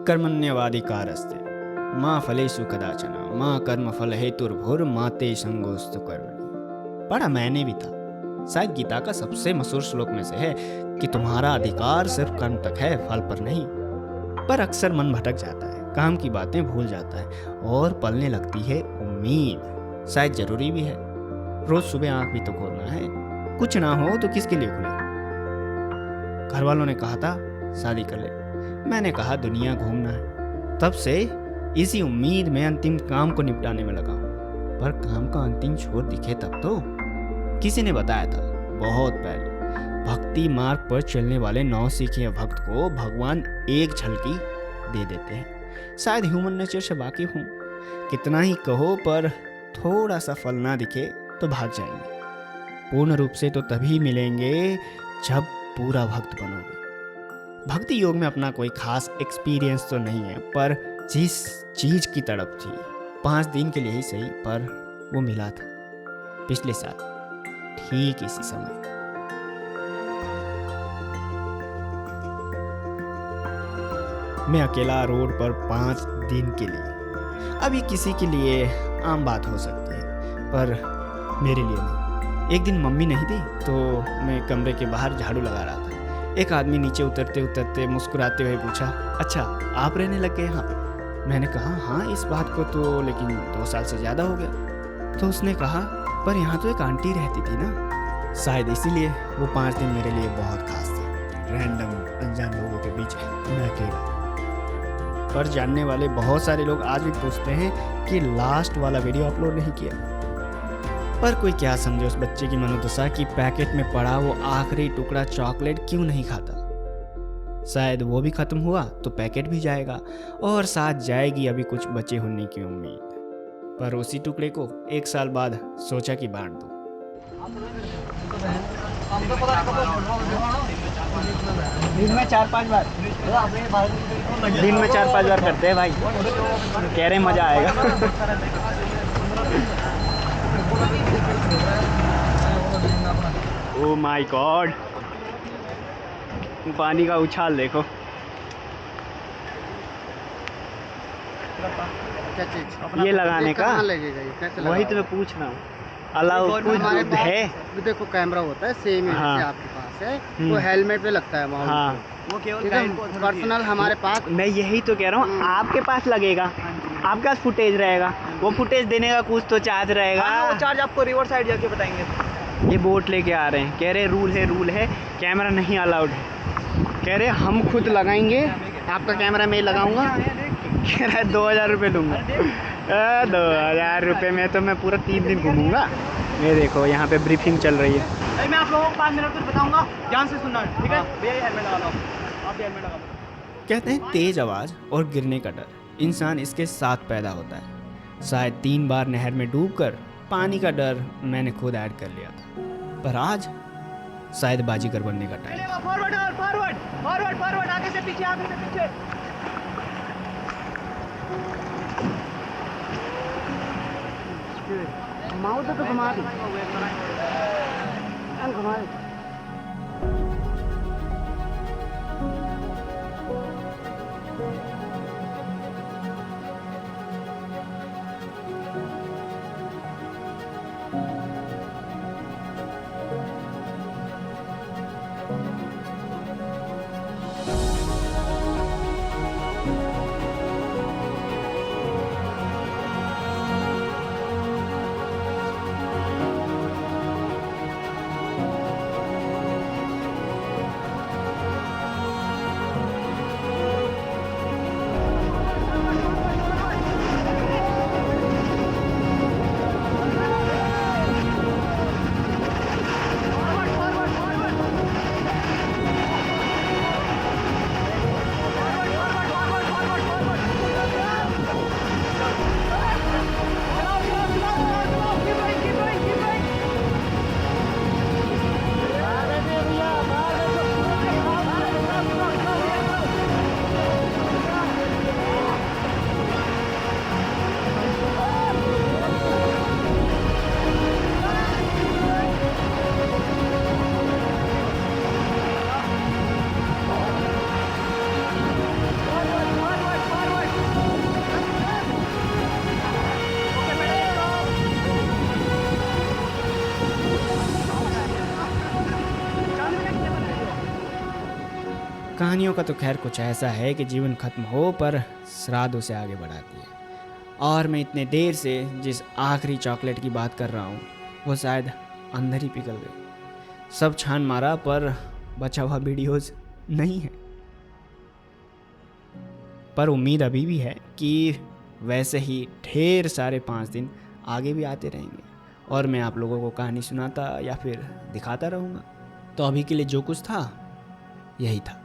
कर्मण्यवाधिकारस्ते माँ फलेषु कदाचन माँ कर्म फल हेतुर्भुर्मा ते संगोस्तु कर्मणि। पढ़ा मैंने भी था, शायद गीता का सबसे मशहूर श्लोक में से है कि तुम्हारा अधिकार सिर्फ कर्म तक है, फल पर नहीं। पर अक्सर मन भटक जाता है, काम की बातें भूल जाता है और पलने लगती है उम्मीद। शायद जरूरी भी है, रोज सुबह आंख भी तो खोलना है। कुछ ना हो तो किसके लिए खुले। घर वालों ने कहा था शादी कर ले, मैंने कहा दुनिया घूमना है। तब से इसी उम्मीद में अंतिम काम को निपटाने में लगा हूं। पर काम का अंतिम छोर दिखे तब तो। किसी ने बताया था बहुत पहले, भक्ति मार्ग पर चलने वाले नौसिखिए भक्त को भगवान एक झलकी दे देते हैं। शायद ह्यूमन नेचर से वाकिफ हूँ। कितना ही कहो पर थोड़ा सा फल ना दिखे तो भाग जाएंगे। पूर्ण रूप से तो तभी मिलेंगे जब पूरा भक्त बनोगे। भक्ति योग में अपना कोई खास एक्सपीरियंस तो नहीं है, पर जिस चीज की तड़प थी 5 दिन के लिए ही सही, पर वो मिला था पिछले साल ठीक इसी समय। मैं अकेला रोड पर 5 दिन के लिए। अभी किसी के लिए आम बात हो सकती है, पर मेरे लिए नहीं। एक दिन मम्मी नहीं थी तो मैं कमरे के बाहर झाड़ू लगा रहा था। एक आदमी नीचे उतरते उतरते मुस्कुराते हुए पूछा, अच्छा आप रहने लग गए यहाँ पे? मैंने कहा हाँ, इस बात को तो लेकिन 2 साल से ज़्यादा हो गया। तो उसने कहा पर यहाँ तो एक आंटी रहती थी ना। शायद इसीलिए वो 5 दिन मेरे लिए बहुत खास थे। रैंडम अनजान लोगों के बीच मैं अकेला। पर जानने वाले बहुत सारे लोग आज भी पूछते हैं कि लास्ट वाला वीडियो अपलोड नहीं किया। पर कोई क्या समझे उस बच्चे की मनोदशा कि पैकेट में पड़ा वो आखिरी टुकड़ा चॉकलेट क्यों नहीं खाता। शायद वो भी खत्म हुआ तो पैकेट भी जाएगा और साथ जाएगी अभी कुछ बचे होने की उम्मीद। पर उसी टुकड़े को 1 साल बाद सोचा कि बांट दूं। दिन में 4-5 बार करते हैं भाई। कह रहे मजा आएगा। ओ माय गॉड, पानी का उछाल देखो। क्या चीज? ये लगाने का लगेगा, ये कैसे वही तो मैं पूछ रहा हूँ। अलाउ हमारे कुछ है? देखो कैमरा होता है सेम है हाँ। जैसे आपके पास है, वो हेलमेट पे लगता है माउंट। हाँ, वो केवल पर्सनल हमारे पास। मैं यही तो कह रहा हूँ, आपके पास लगेगा, आपके पास फुटेज रहेगा, वो फुटेज देने का कुछ तो चार्ज रहेगा। वो चार्ज आपको रिवर साइड जाके बताएंगे। ये बोट लेके आ रहे हैं, कह रहे रूल है, कैमरा नहीं अलाउड है। कह रहे हम खुद लगाएंगे, आपका कैमरा मैं लगाऊंगा। कह रहा है 2000 रुपये लूँगा। 2000 रुपये में तो मैं पूरा 3 दिन घूमूंगा। ये देखो यहाँ पे ब्रीफिंग चल रही है। मैं आप लोगों को 5 मिनट कुछ बताऊंगा, ध्यान से सुनना है, ठीक है? भैया ये हेलमेट लगा लो, आप भी हेलमेट लगा लो। कहते हैं तेज आवाज और गिरने का डर इंसान इसके साथ पैदा होता है। शायद 3 बार नहर में डूबकर पानी का डर मैंने खुद ऐड कर लिया। पर आज शायद बाजीगर बनने का time. Forward forward forward forward, आगे से पीछे, आगे से पीछे। माउथ तो घुमा दी, घुमा दी। कहानियों का तो खैर कुछ ऐसा है कि जीवन खत्म हो पर श्राद्ध उसे आगे बढ़ाती है। और मैं इतने देर से जिस आखिरी चॉकलेट की बात कर रहा हूँ वो शायद अंदर ही पिघल गई। सब छान मारा पर बचा हुआ वीडियोस नहीं है। पर उम्मीद अभी भी है कि वैसे ही ढेर सारे 5 दिन आगे भी आते रहेंगे और मैं आप लोगों को कहानी सुनाता या फिर दिखाता रहूँगा। तो अभी के लिए जो कुछ था यही था।